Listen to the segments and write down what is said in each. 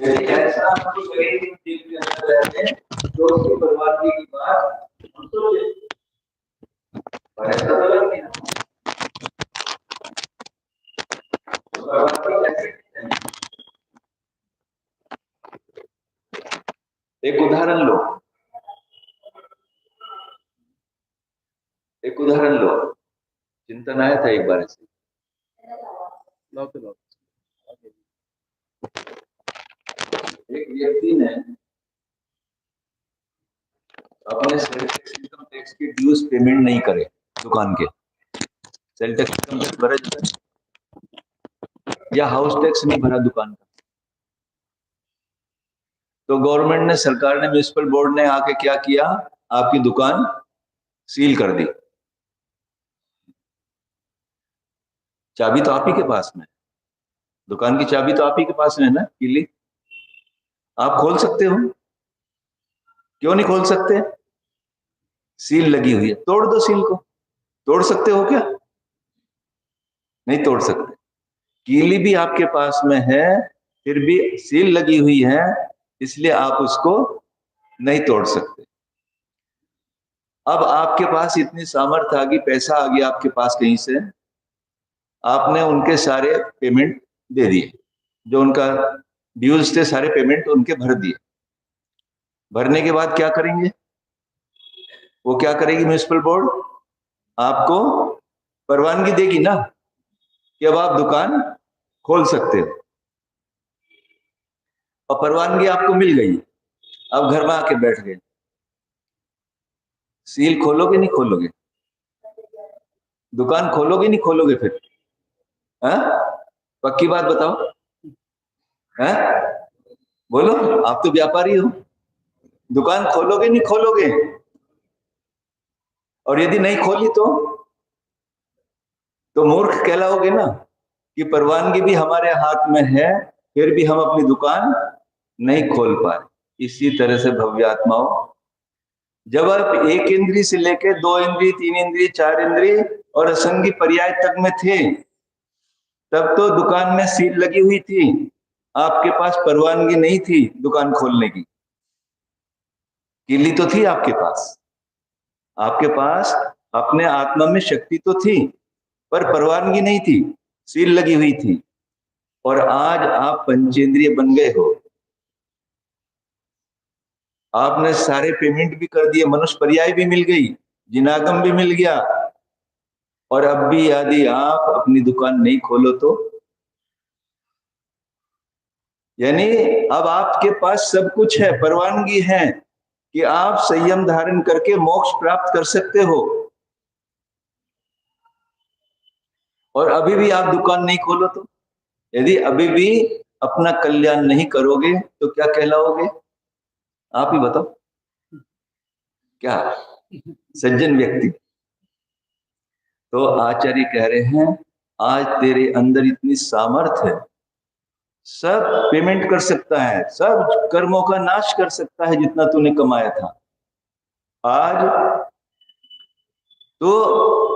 यदि ऐसा हमको शरीर के जीव के अंदर रहते हैं तो उसकी बर्बादी की बात हम सोचे, और ऐसा तो लग नहीं ना बर्बादी कैसे। एक उदाहरण लो, एक उदाहरण लो, चिंतन आया था एक बार ऐसे। एक व्यक्ति ने अपने सेल टैक्स इनकम टैक्स के ड्यूज पेमेंट नहीं करे दुकान के। सेल टैक्स इनकम टैक्स भरा जाता है या हाउस टैक्स नहीं भरा दुकान का, तो गवर्नमेंट ने, सरकार ने, म्युनिसिपल बोर्ड ने आके क्या किया, आपकी दुकान सील कर दी। चाबी तो आप ही के पास में, दुकान की चाबी तो आप ही के पास में है ना, कीली आप खोल सकते हो, क्यों नहीं खोल सकते? सील लगी हुई है, तोड़ दो सील को। तोड़ सकते हो क्या? नहीं तोड़ सकते। कीली भी आपके पास में है, फिर भी सील लगी हुई है, इसलिए आप उसको नहीं तोड़ सकते। अब आपके पास इतनी सामर्थ्य आ गई, पैसा आ गया आपके पास कहीं से, आपने उनके सारे पेमेंट दे दिए, जो उनका ड्यूज थे सारे पेमेंट उनके भर दिए। भरने के बाद क्या करेंगे? वो क्या करेगी म्युनिसिपल बोर्ड? आपको परवानगी देगी ना कि अब आप दुकान खोल सकते हो, और परवानगी आपको मिल गई, अब घर में आके बैठ गए, सील खोलोगे नहीं खोलोगे? दुकान खोलोगे नहीं खोलोगे? फिर पक्की बात बताओ, बोलो, आप तो व्यापारी हो, दुकान खोलोगे नहीं खोलोगे? और यदि नहीं खोली तो मूर्ख कहलाओगे ना, कि परवानगी भी हमारे हाथ में है फिर भी हम अपनी दुकान नहीं खोल पाए। इसी तरह से भव्यात्माओं, जब आप एक इंद्री से लेकर 2 इंद्री, 3 इंद्री, 4 इंद्री और असंगी पर्याय तक में थे, तब तो दुकान में सील लगी हुई थी, आपके पास परवानगी नहीं थी दुकान खोलने की। कीली तो थी आपके पास अपने आत्मा में शक्ति तो थी, पर परवानगी नहीं थी, सील लगी हुई थी। और आज आप पंचेंद्रिय बन गए हो, आपने सारे पेमेंट भी कर दिए, मनुष्य पर्याय भी मिल गई, जिनागम भी मिल गया, और अब भी यदि आप अपनी दुकान नहीं खोलो तो, यानी अब आपके पास सब कुछ है, परवानगी है कि आप संयम धारण करके मोक्ष प्राप्त कर सकते हो, और अभी भी आप दुकान नहीं खोलो तो, यदि अभी भी अपना कल्याण नहीं करोगे तो क्या कहलाओगे? आप ही बताओ, क्या सज्जन व्यक्ति? तो आचार्य कह रहे हैं, आज तेरे अंदर इतनी सामर्थ्य है, सब पेमेंट कर सकता है, सब कर्मों का नाश कर सकता है जितना तूने कमाया था। आज तो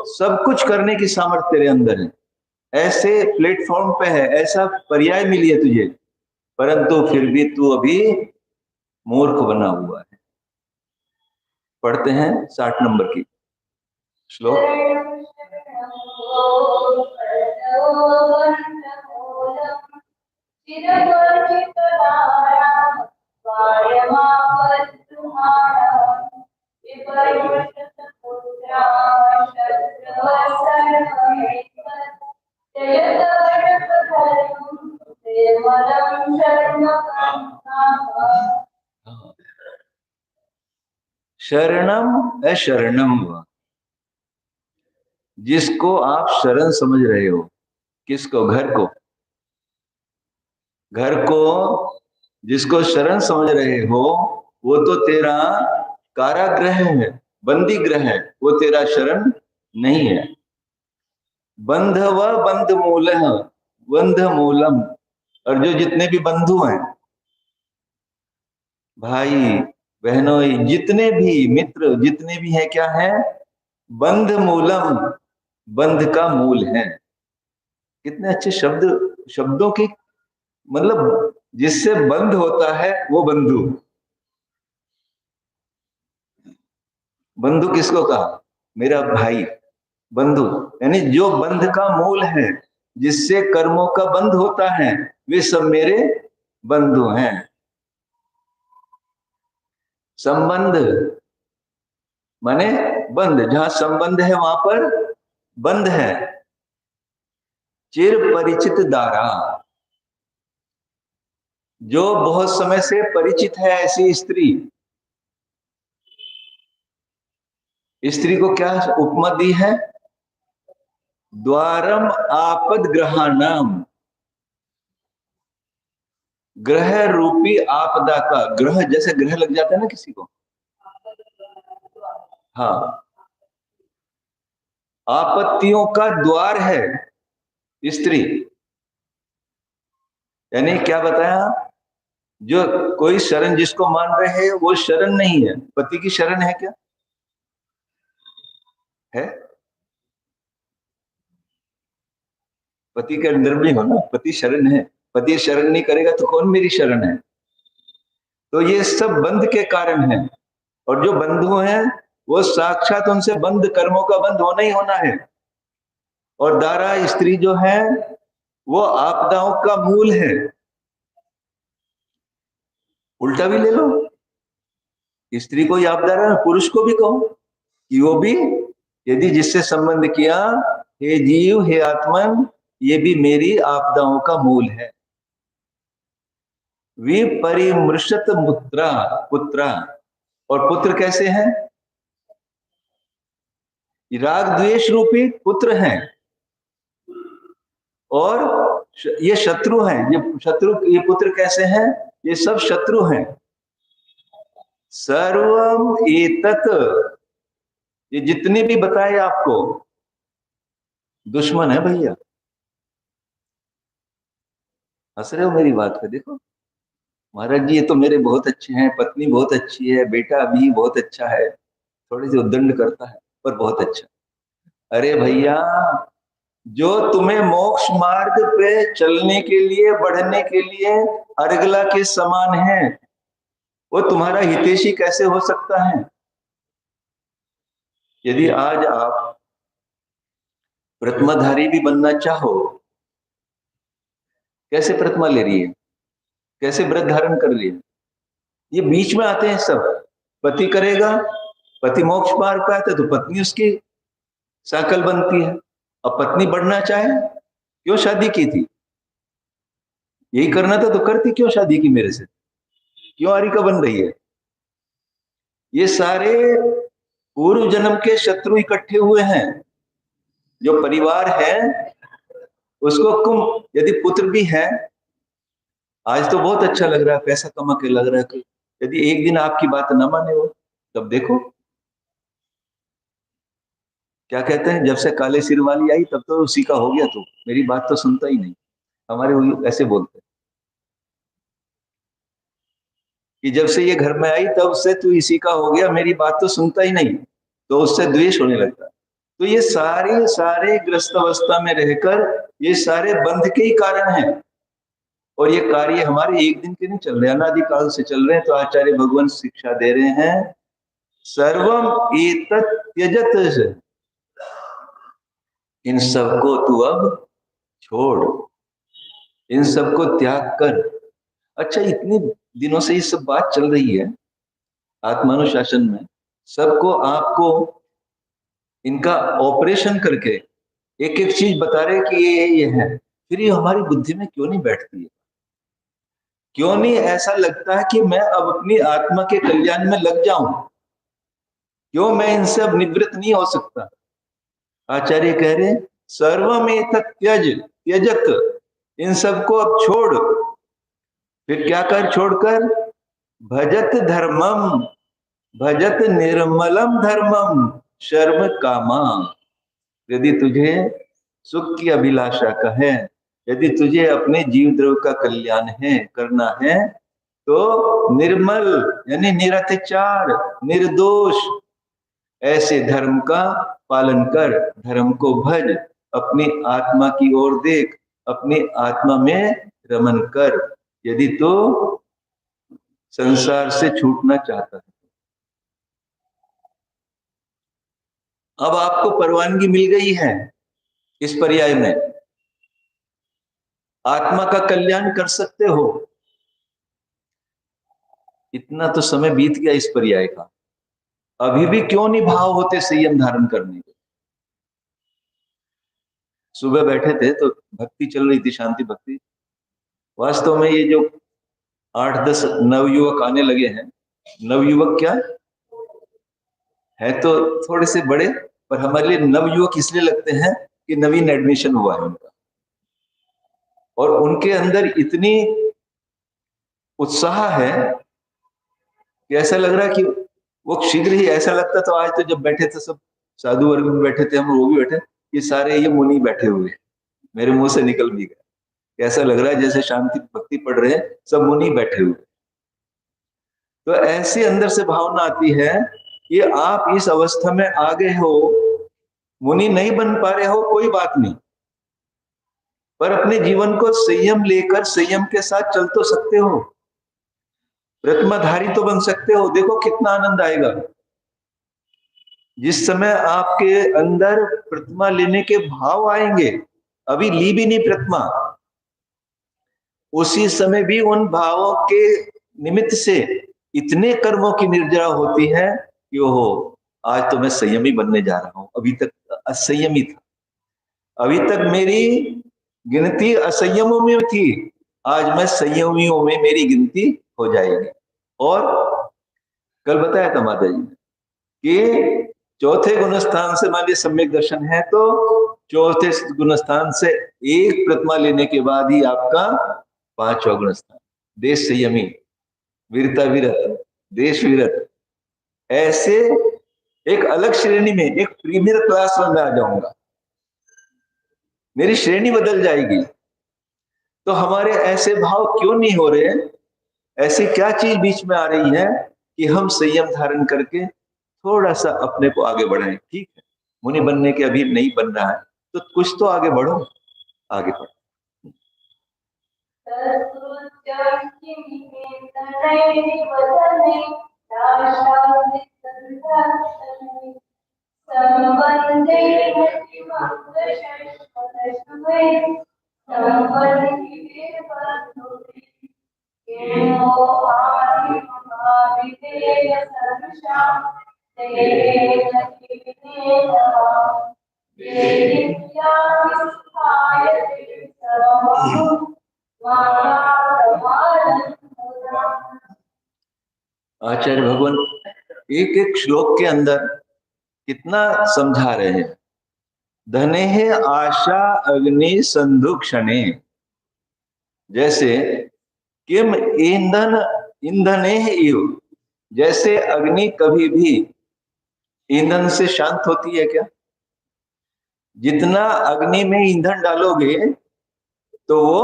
सब कुछ करने की सामर्थ्य तेरे अंदर है, ऐसे प्लेटफॉर्म पे है, ऐसा पर्याय मिली है तुझे, परंतु फिर भी तू अभी मूर्ख बना हुआ है। पढ़ते हैं 60 नंबर की श्लोक। शरणम अशरणम, जिसको आप शरण समझ रहे हो, किसको? घर को, घर को जिसको शरण समझ रहे हो, वो तो तेरा कारागृह है, बंदी ग्रह है, वो तेरा शरण नहीं है। बंध व बंध मूल, बंध मूलम, और जो जितने भी बंधु हैं, भाई बहनों, जितने भी मित्र, जितने भी हैं, क्या है? बंध मूलम, बंध का मूल है। कितने अच्छे शब्दों की मतलब जिससे बंध होता है वो बंधु। बंधु किसको कहा? मेरा भाई, बंधु। यानी जो बंध का मूल है, जिससे कर्मों का बंध होता है, वे सब मेरे बंधु हैं। संबंध माने बंध, जहां संबंध है वहां पर बंध है। चिर परिचित दारा, जो बहुत समय से परिचित है ऐसी स्त्री। स्त्री को क्या उपमा दी है? द्वारम आपद ग्रहाणाम, ग्रह रूपी आपदा का। ग्रह जैसे ग्रह लग जाता है ना किसी को, हाँ, आपत्तियों का द्वार है स्त्री। यानी क्या बताया? जो कोई शरण जिसको मान रहे हैं वो शरण नहीं है। पति की शरण है क्या? है? पति के अंदर भी हो ना, पति शरण है। पति शरण नहीं करेगा तो कौन मेरी शरण है? तो ये सब बंध के कारण है। और जो बंधु हैं वो साक्षात उनसे बंध, कर्मों का बंध होना ही होना है। और दारा स्त्री जो है वो आपदाओं का मूल है। उल्टा भी ले लो, स्त्री को ही आपदा रहा, पुरुष को भी कहो कि वो भी यदि जिससे संबंध किया, हे जीव, हे आत्मन, ये भी मेरी आपदाओं का मूल है। विपरिमृशत पुत्रा, पुत्रा, और पुत्र कैसे हैं? राग द्वेष रूपी पुत्र हैं। और ये शत्रु हैं। ये शत्रु, ये पुत्र कैसे हैं? ये सब शत्रु हैं। सर्वम एतत्, ये जितने भी बताए आपको, दुश्मन है भैया। हंस रहे हो मेरी बात पे? देखो महाराज जी, ये तो मेरे बहुत अच्छे हैं, पत्नी बहुत अच्छी है, बेटा भी बहुत अच्छा है, थोड़ी सी उद्दंड करता है पर बहुत अच्छा। अरे भैया, जो तुम्हें मोक्ष मार्ग पे चलने के लिए, बढ़ने के लिए अर्गला के समान है, वो तुम्हारा हितैषी कैसे हो सकता है? यदि आज आप प्रतिमाधारी भी बनना चाहो, कैसे प्रतिमा ले रही है, कैसे व्रत धारण कर रही है? ये बीच में आते हैं सब। पति करेगा, पति मोक्ष मार्ग पे आता है तो पत्नी उसकी साकल बनती है। अब पत्नी बढ़ना चाहे, क्यों शादी की थी? यही करना था तो करती, क्यों शादी की मेरे से? क्यों आरिका बन रही है? ये सारे पूर्व जन्म के शत्रु इकट्ठे हुए हैं। जो परिवार है उसको कुम, यदि पुत्र भी है, आज तो बहुत अच्छा लग रहा है, पैसा कमा के लग रहा है कि यदि एक दिन आपकी बात न माने वो, तब देखो क्या कहते हैं, जब से काले सिर वाली आई तब तो उसी का हो गया, तो मेरी बात तो सुनता ही नहीं। हमारे ऐसे बोलते हैं कि जब से ये घर में आई तब से तू इसी का हो गया, मेरी बात तो सुनता ही नहीं, तो उससे द्वेष होने लगता है। तो ये सारे सारे ग्रस्त अवस्था में रहकर ये सारे बंध के ही कारण हैं। और ये कार्य हमारे एक दिन के नहीं चल रहे, अनादिकाल से चल रहे हैं। तो आचार्य भगवान शिक्षा दे रहे हैं, सर्वम एतत् त्यजत, इन सबको तू अब छोड़, इन सबको त्याग कर। अच्छा, इतने दिनों से ये सब बात चल रही है आत्मानुशासन में, सबको आपको इनका ऑपरेशन करके एक एक चीज बता रहे कि ये है, फिर ये हमारी बुद्धि में क्यों नहीं बैठती है? क्यों नहीं ऐसा लगता है कि मैं अब अपनी आत्मा के कल्याण में लग जाऊं? क्यों मैं इनसे अब निवृत्त नहीं हो सकता? आचार्य कह रहे हैं, सर्वमेतत् त्यज, त्यजत, इन सबको अब छोड़। फिर क्या कर? छोड़कर भजत धर्मम, भजत निर्मलम धर्मम शर्म कामा। यदि तुझे सुख की अभिलाषा का है, यदि तुझे अपने जीव द्रव्य का कल्याण है, करना है, तो निर्मल यानी निरतिचार, निर्दोष ऐसे धर्म का पालन कर, धर्म को भज, अपनी आत्मा की ओर देख, अपनी आत्मा में रमन कर। यदि तो संसार से छूटना चाहता है। अब आपको परवानगी मिल गई है इस पर्याय में, आत्मा का कल्याण कर सकते हो। इतना तो समय बीत गया इस पर्याय का, अभी भी क्यों नहीं भाव होते संयम धारण करने के। सुबह बैठे थे तो भक्ति चल रही थी, शांति भक्ति। वास्तव में ये जो 8-10 नवयुवक आने लगे हैं, नवयुवक क्या है तो थोड़े से बड़े, पर हमारे लिए नवयुवक इसलिए लगते हैं कि नवीन एडमिशन हुआ है उनका, और उनके अंदर इतनी उत्साह है कि ऐसा लग रहा है कि वो शीघ्र ही, ऐसा लगता तो आज तो जब बैठे थे सब साधु वर्ग में बैठे थे, हम वो भी बैठे, ये सारे ये मुनि बैठे हुए, मेरे मुंह से निकल भी गया। ऐसा लग रहा है जैसे शांति भक्ति पढ़ रहे हैं, सब मुनि बैठे हुए। तो ऐसी अंदर से भावना आती है कि आप इस अवस्था में आ गए हो, मुनि नहीं बन पा रहे हो कोई बात नहीं, पर अपने जीवन को संयम लेकर संयम के साथ चल तो सकते हो, प्रतिमाधारी तो बन सकते हो। देखो कितना आनंद आएगा जिस समय आपके अंदर प्रतिमा लेने के भाव आएंगे। अभी ली भी नहीं प्रतिमा, उसी समय भी उन भावों के निमित्त से इतने कर्मों की निर्जरा होती है कि ओहो आज तो मैं संयमी बनने जा रहा हूं, अभी तक असंयमी था, अभी तक मेरी गिनती असंयमों में थी, आज मैं संयमियों में मेरी गिनती हो जाएगी। और कल बताया था माता जी ने कि चौथे गुणस्थान से, मान लीजिए सम्यक दर्शन है तो चौथे गुणस्थान से एक प्रतिमा लेने के बाद ही आपका 5वां गुणस्थान, देश संयमी, वीरता विरत, देश विरत, ऐसे एक अलग श्रेणी में, एक प्रीमियर क्लास में मैं आ जाऊंगा, मेरी श्रेणी बदल जाएगी। तो हमारे ऐसे भाव क्यों नहीं हो रहे? ऐसी क्या चीज बीच में आ रही है कि हम संयम धारण करके थोड़ा सा अपने को आगे बढ़ाएं? ठीक है, मुनि बनने के अभी नहीं बन रहा है तो कुछ तो आगे बढ़ो, आगे बढ़ो। आचार्य भगवान एक एक श्लोक के अंदर कितना समझा रहे हैं। धने है आशा अग्नि संदुक्षणे, जैसे किम ईंधन ईंधने इव, जैसे अग्नि कभी भी ईंधन से शांत होती है क्या? जितना अग्नि में ईंधन डालोगे तो वो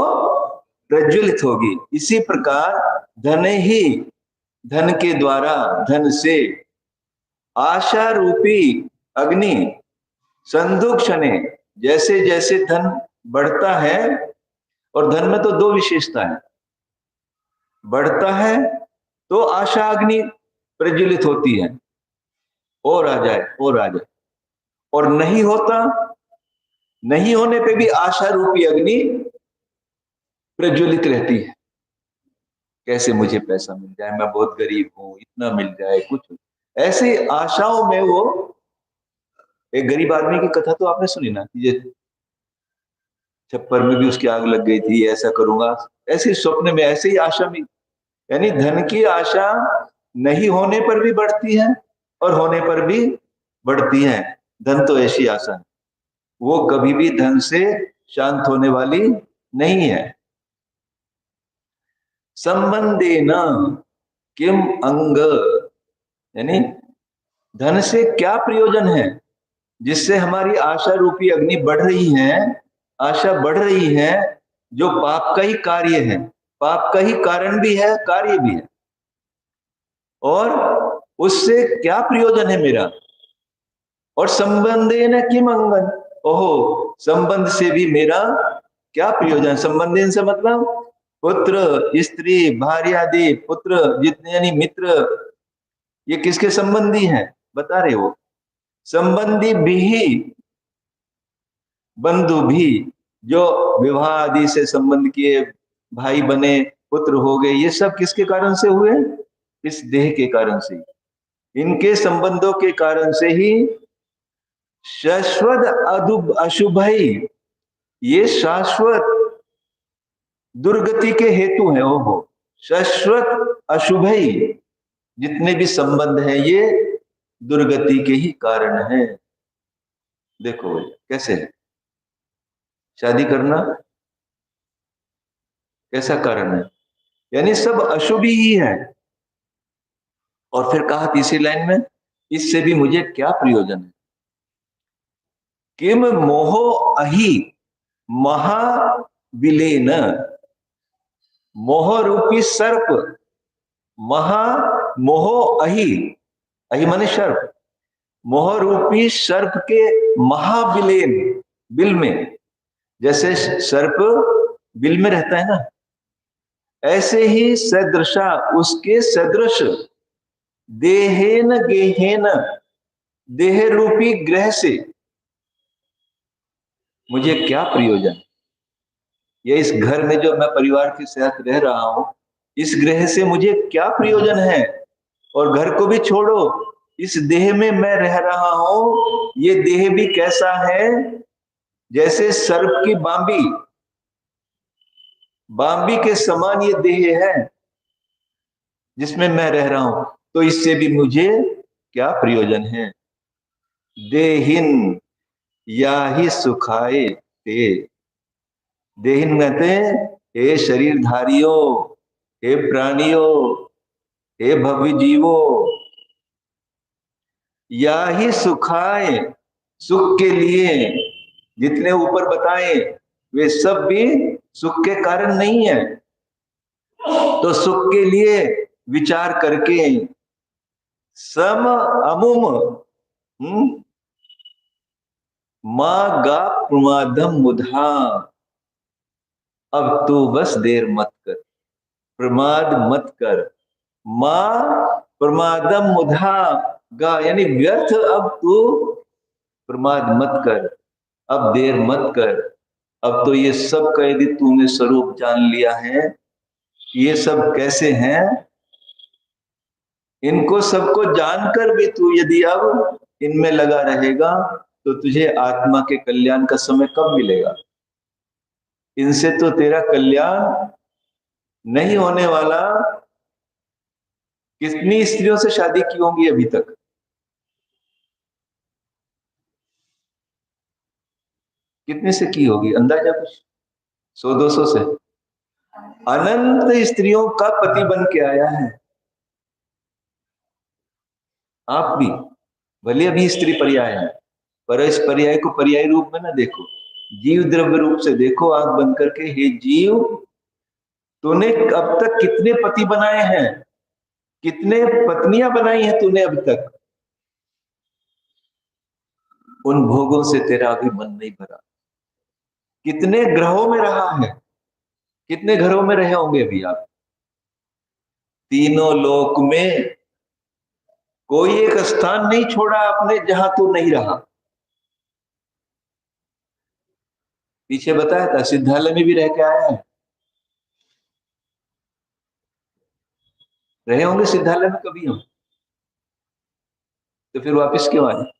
प्रज्वलित होगी। इसी प्रकार धन ही, धन के द्वारा, धन से आशा रूपी अग्नि संदुक्षणे, जैसे जैसे धन बढ़ता है, और धन में तो 2 विशेषता है, बढ़ता है तो आशा अग्नि प्रज्वलित होती है, और आ जाए और आ जाए, और नहीं होता, नहीं होने पे भी आशा रूपी अग्नि प्रज्वलित रहती है। कैसे मुझे पैसा मिल जाए, मैं बहुत गरीब हूं, इतना मिल जाए कुछ, ऐसे आशाओं में वो, एक गरीब आदमी की कथा तो आपने सुनी ना, ये छप्पर में भी उसकी आग लग गई थी, ऐसा करूंगा, ऐसे स्वप्न में, ऐसे ही आशा में, यानी धन की आशा नहीं होने पर भी बढ़ती है और होने पर भी बढ़ती है। धन तो ऐसी आशा है, वो कभी भी धन से शांत होने वाली नहीं है। संबंधे न किम अंग, यानी धन से क्या प्रयोजन है जिससे हमारी आशा रूपी अग्नि बढ़ रही है, आशा बढ़ रही है, जो पाप का ही कार्य है, पाप का ही कारण भी है, कार्य भी है, और उससे क्या प्रयोजन है मेरा? और संबंधे न किम अंगन, ओहो संबंध से भी मेरा क्या प्रयोजन? संबंधेन से मतलब पुत्र, स्त्री, भार्यादि, पुत्र जितने यानी मित्र, ये किसके संबंधी हैं बता रहे हो? संबंधी भी, बंधु भी, जो विवाह आदि से संबंध किए, भाई बने, पुत्र हो गए, ये सब किसके कारण से हुए? इस देह के कारण से। इनके संबंधों के कारण से ही शाश्वत अशुभ, ये शाश्वत दुर्गति के हेतु है। वो शाश्वत अशुभ, जितने भी संबंध हैं ये दुर्गति के ही कारण है। देखो कैसे है शादी करना, कैसा कारण है? यानी सब अशुभ ही है। और फिर कहा तीसरी लाइन में, इससे भी मुझे क्या प्रयोजन है? किम मोह अहि महाविलेन, मोह रूपी सर्प, महा मोह अहि, अहि माने सर्प, मोह रूपी सर्प के महाविलेन, बिल में, जैसे सर्प बिल में रहता है ना, ऐसे ही सदृशा, उसके सदृश, देहेन गेहेन, देह रूपी ग्रह से मुझे क्या प्रयोजन? ये इस घर में जो मैं परिवार के साथ रह रहा हूं, इस ग्रह से मुझे क्या प्रयोजन है? और घर को भी छोड़ो, इस देह में मैं रह रहा हूं, ये देह भी कैसा है? जैसे सर्प की बांबी, बांबी के समान ये देह है जिसमें मैं रह रहा हूं, तो इससे भी मुझे क्या प्रयोजन है? देहिन या ही सुखाए ते, देहिन कहते हैं हे शरीरधारियों, हे प्राणियों, हे भव्य जीवो, या ही सुखाए, सुख के लिए, जितने ऊपर बताए वे सब भी सुख के कारण नहीं है। तो सुख के लिए विचार करके सम अमुम माँ गा प्रमादम मुधा, अब तू बस देर मत कर, प्रमाद मत कर, माँ प्रमादम मुधा गा, यानी व्यर्थ अब तू प्रमाद मत कर, अब देर मत कर। अब तो ये सब का यदि तूने स्वरूप जान लिया है, ये सब कैसे हैं, इनको सबको जानकर भी तू यदि अब इनमें लगा रहेगा, तो तुझे आत्मा के कल्याण का समय कब मिलेगा? इनसे तो तेरा कल्याण नहीं होने वाला। कितनी स्त्रियों से शादी की होंगी अभी तक? कितने से की होगी अंदाजा कुछ? 100-200 से? अनंत स्त्रियों का पति बन के आया है। आप भी भले अभी स्त्री पर्याय है, पर इस पर्याय को पर्याय रूप में ना देखो, जीव द्रव्य रूप से देखो, आंख बंद करके। हे जीव, तूने अब तक कितने पति बनाए हैं, कितने पत्नियां बनाई हैं तूने अब तक? उन भोगों से तेरा अभी मन नहीं भरा। कितने ग्रहों में रहा है, कितने घरों में रहे होंगे अभी आप? तीनों लोक में कोई एक स्थान नहीं छोड़ा आपने जहां तू नहीं रहा। पीछे बताया था सिद्धालय में भी रह के आया है, रहे होंगे सिद्धालय में कभी हम, तो फिर वापस क्यों आए?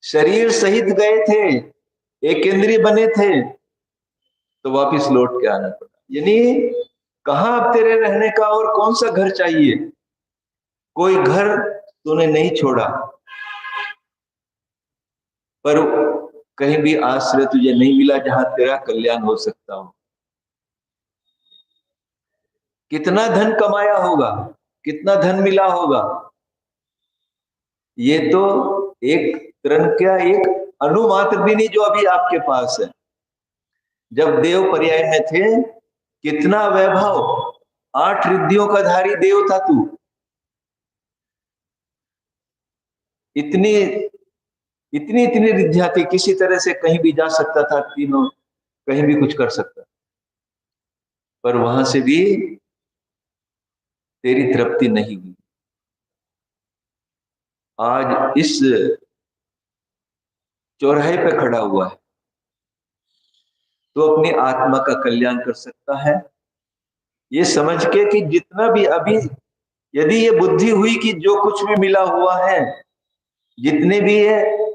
शरीर सहित गए थे, एक इंद्रिय बने थे, तो वापस लौट के आना पड़ा। यानी कहां अब तेरे रहने का और कौन सा घर चाहिए? कोई घर तूने नहीं छोड़ा, पर कहीं भी आश्रय तुझे नहीं मिला जहां तेरा कल्याण हो सकता हो। कितना धन कमाया होगा, कितना धन मिला होगा, ये तो एक तृण क्या, एक अणुमात्र भी नहीं जो अभी आपके पास है। जब देव पर्याय में थे, कितना वैभव, 8 रिद्धियों का धारी देव था तू। इतनी इतनी इतनी रिद्धियां थी, किसी तरह से कहीं भी जा सकता था, तीनों कहीं भी कुछ कर सकता, पर वहां से भी तेरी तृप्ति नहीं हुई। आज इस चौराहे पे खड़ा हुआ है तो अपनी आत्मा का कल्याण कर सकता है, ये समझ के कि जितना भी अभी यदि ये बुद्धि हुई कि जो कुछ भी मिला हुआ है, जितने भी है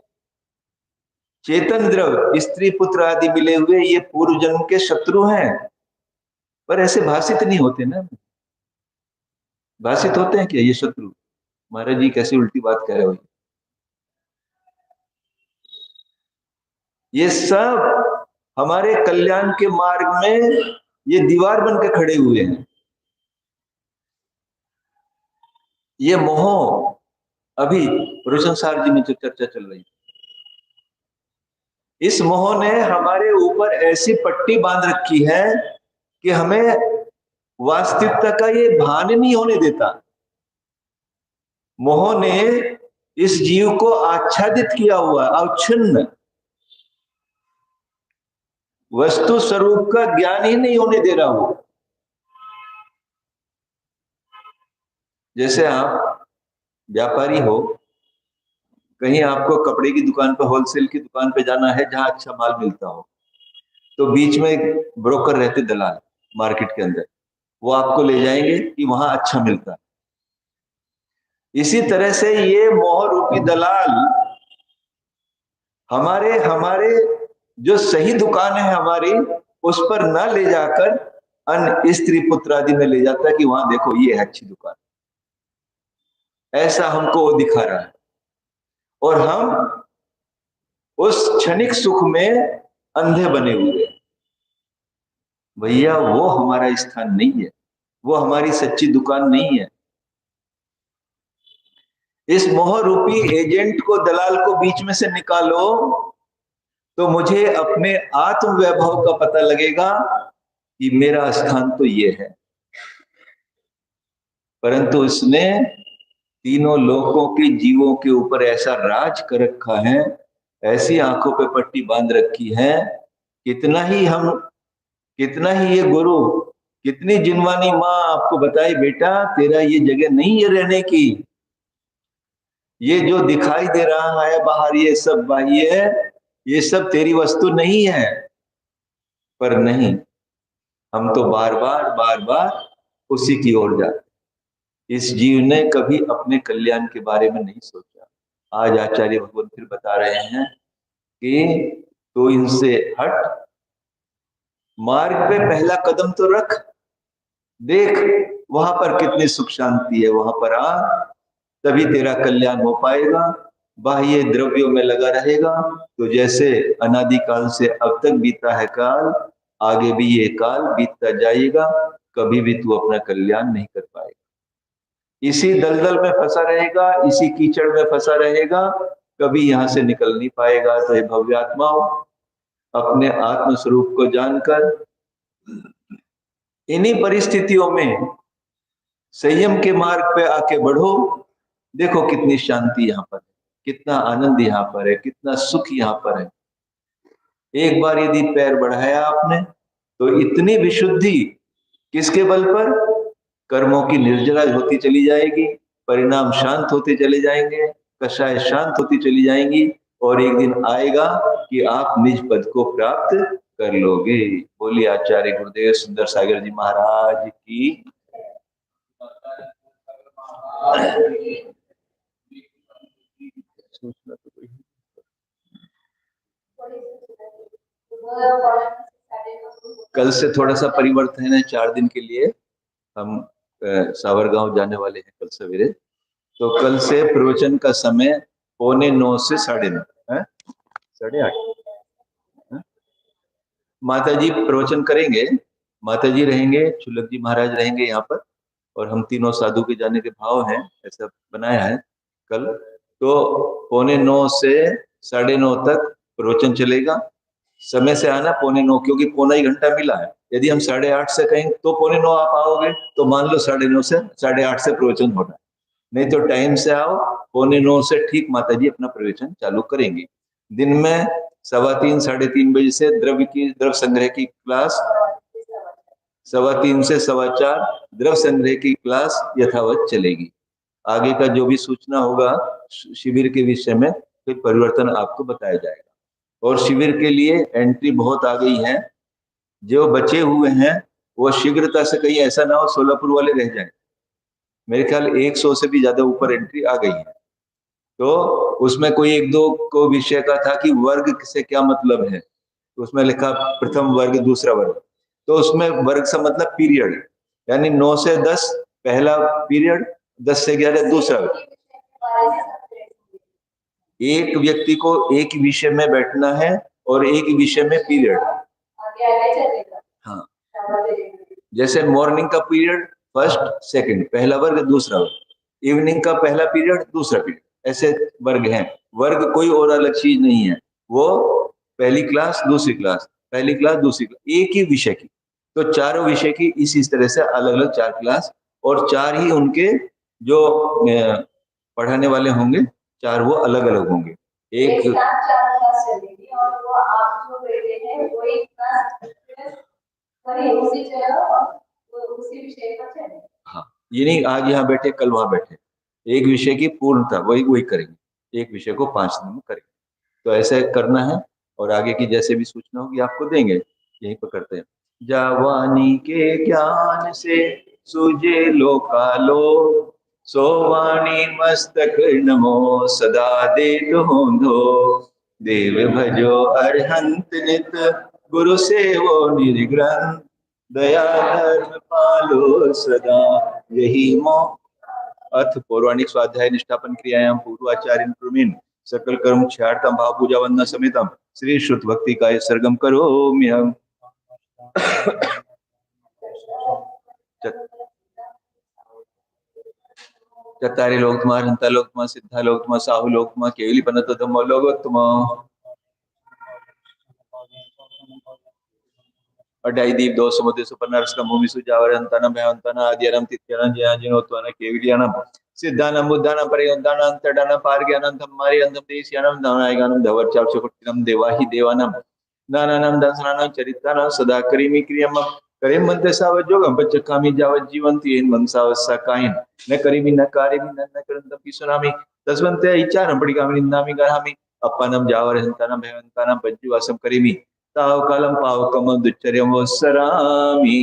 चेतन द्रव, स्त्री पुत्र आदि मिले हुए, ये पूर्व जन्म के शत्रु हैं, पर ऐसे भाषित नहीं होते ना। भाषित होते हैं क्या ये शत्रु? महाराज जी कैसी उल्टी बात कह रहे हो। ये सब हमारे कल्याण के मार्ग में ये दीवार बन के खड़े हुए हैं। ये मोह, अभी रोशन साहब जी में जो चर्चा चल रही है, इस मोह ने हमारे ऊपर ऐसी पट्टी बांध रखी है कि हमें वास्तविकता का ये भान नहीं होने देता। मोह ने इस जीव को आच्छादित किया हुआ, अवच्छिन्न वस्तु स्वरूप का ज्ञान ही नहीं होने दे रहा वो। जैसे आप व्यापारी हो, कहीं आपको कपड़े की दुकान पर, होलसेल की दुकान पे जाना है जहां अच्छा माल मिलता हो, तो बीच में एक ब्रोकर रहते, दलाल मार्केट के अंदर, वो आपको ले जाएंगे कि वहां अच्छा मिलता है। इसी तरह से ये मोह रूपी दलाल हमारे हमारे जो सही दुकान है हमारी, उस पर न ले जाकर अन्य स्त्री पुत्र आदि में ले जाता है कि वहां देखो ये है अच्छी दुकान, ऐसा हमको वो दिखा रहा है। और हम उस क्षणिक सुख में अंधे बने हुए हैं। भैया वो हमारा स्थान नहीं है, वो हमारी सच्ची दुकान नहीं है। इस मोह रूपी एजेंट को, दलाल को बीच में से निकालो तो मुझे अपने आत्म वैभव का पता लगेगा कि मेरा स्थान तो ये है। परंतु उसने तीनों लोकों के जीवों के ऊपर ऐसा राज कर रखा है, ऐसी आंखों पे पट्टी बांध रखी है, कितना ही ये गुरु, कितनी जिनवानी माँ आपको बताए बेटा तेरा ये जगह नहीं है रहने की, ये जो दिखाई दे रहा है बाहर ये सब बाह्य है, ये सब तेरी वस्तु नहीं है। पर नहीं, हम तो बार बार उसी की ओर जाते। इस जीव ने कभी अपने कल्याण के बारे में नहीं सोचा। आज आचार्य भगवान फिर बता रहे हैं कि तो इनसे हट, मार्ग पे पहला कदम तो रख, देख वहां पर कितनी सुख शांति है, वहां पर आ, तभी तेरा कल्याण हो पाएगा। बाह्य द्रव्यों में लगा रहेगा तो जैसे अनादिकाल से अब तक बीता है काल, आगे भी ये काल बीतता जाएगा, कभी भी तू अपना कल्याण नहीं कर पाएगा। इसी दलदल में फंसा रहेगा, इसी कीचड़ में फंसा रहेगा, कभी यहां से निकल नहीं पाएगा। तो हे भव्यात्माओ, अपने आत्म स्वरूप को जानकर इन्हीं परिस्थितियों में संयम के मार्ग पे आके बढ़ो। देखो कितनी शांति यहाँ पर है, कितना आनंद यहाँ पर है, कितना सुख यहाँ पर है। एक बार यदि पैर बढ़ाया आपने तो इतनी विशुद्धि किसके बल पर? कर्मों की निर्जरा होती चली जाएगी, परिणाम शांत होते चले जाएंगे, कषाय शांत होती चली जाएंगी, और एक दिन आएगा कि आप निज पद को प्राप्त कर लोगे। बोलिए आचार्य गुरुदेव सुंदर सागर जी महाराज की। कल से थोड़ा सा परिवर्तन है, 4 दिन के लिए हम सावरगांव जाने वाले हैं कल सवेरे। तो कल से प्रवचन का समय 8:45 से 9:30, 8:30। माता जी प्रवचन करेंगे, माता जी रहेंगे, चुलक जी महाराज रहेंगे यहाँ पर, और हम तीनों साधु के जाने के भाव हैं, ऐसा बनाया है कल। तो 8:45 से 9:30 तक प्रवचन चलेगा। समय से आना 8:45, क्योंकि 1.25 मिला है। यदि हम 8:30 से कहें तो 9:45 आप आओगे, तो मान लो 9:30 से 8:30 से प्रवचन होना है। नहीं तो टाइम से आओ, 8:45 से ठीक माता जी अपना प्रवचन चालू करेंगे। दिन में 3:15 3:30 बजे से द्रव संग्रह की क्लास, 3:15 से 4:15 द्रव संग्रह की क्लास यथावत चलेगी। आगे का जो भी सूचना होगा शिविर के विषय में कोई परिवर्तन आपको बताया जाएगा। और शिविर के लिए एंट्री बहुत आ गई है, जो बचे हुए हैं वो शीघ्रता से कहीं ऐसा ना हो सोलापुर वाले रह जाए। मेरे ख्याल 100 से भी ज्यादा ऊपर एंट्री आ गई है। तो उसमें कोई एक दो को विषय का था कि वर्ग से क्या मतलब है, तो उसमें लिखा प्रथम वर्ग दूसरा वर्ग, तो उसमें वर्ग से मतलब पीरियड, यानी 9 से 10 पहला पीरियड, 10 से 11 दूसरा वर्ग। एक व्यक्ति को एक विषय में बैठना है और एक विषय में पीरियड। हाँ, जैसे मॉर्निंग का पीरियड फर्स्ट सेकंड, पहला वर्ग दूसरा वर्ग, इवनिंग का पहला पीरियड दूसरा पीरियड, ऐसे वर्ग हैं। वर्ग कोई और अलग चीज नहीं है, वो पहली क्लास दूसरी क्लास, पहली क्लास दूसरी क्लास, एक ही विषय की। तो चारों विषय की इस तरह से अलग अलग 4 क्लास, और 4 ही उनके जो पढ़ाने वाले होंगे, 4 वो अलग अलग होंगे। एक साथ 4 क्लास चलेगी और वो आप जो बैठे हैं वो एक क्लास वही उसी जगह और उसी विषय पर चलेगा। हाँ, ये नहीं आज यहाँ बैठे कल वहां बैठे, एक विषय की पूर्णता वही करेंगे, एक विषय को 5 दिन में करेंगे। तो ऐसे करना है, और आगे की जैसे भी सूचना होगी आपको देंगे। यहीं पर करते हैं। जावानी के ज्ञान से सूझे लोकालो, सोवाणी मस्तक नमो सदा दे होंदो, देव भजो अरहंत नित गुरु सेवो निर्ग्रंथ, दया धर्म पालो सदा यही मो। अर्थ पौराणिक स्वाध्याय निष्ठापन क्रियायाम पूर्वाचार्य प्रवीण सकल कर्म क्षार्थम भाव पूजा वंदना समेतम श्री श्रुत भक्ति का सरगम करो हम। चत्तारि लोकत्मा हंता लोकत्मा सिद्धा लोकत्मा साहु लोकत्मा केवली पनत धम्मो लोकोत्तम। अड्डाई दीप दो समुद्र सुपर्णरस्कम भूमि सुजावर हंताना भयंताना आद्यरम तित्यरम जयाजिनोत्वाना केवलियानम सिद्धानम बुद्धानम परियोद्धानम तडानम पारज्ञानम धम्मारियंतम देशियानम दानायगानम धवर्चापशकुटिनम देवाहि देवानम नानानम दंसनानम चरित्रानम सदा करीमि क्रियम करीम मंत्र सावजोगम पच्चकामी जावत जीवंति इन मनसावसा काइन न करीमि न कार्यमि न करंतम पिसुनामि तस्वंते इचारम पडिगामि निंदामि गरामि अपनम जावर हंतानम भयंतानम पज्जुवासम करीमि ताव कालम पावकम दुच्चर्यम वत्सरामि।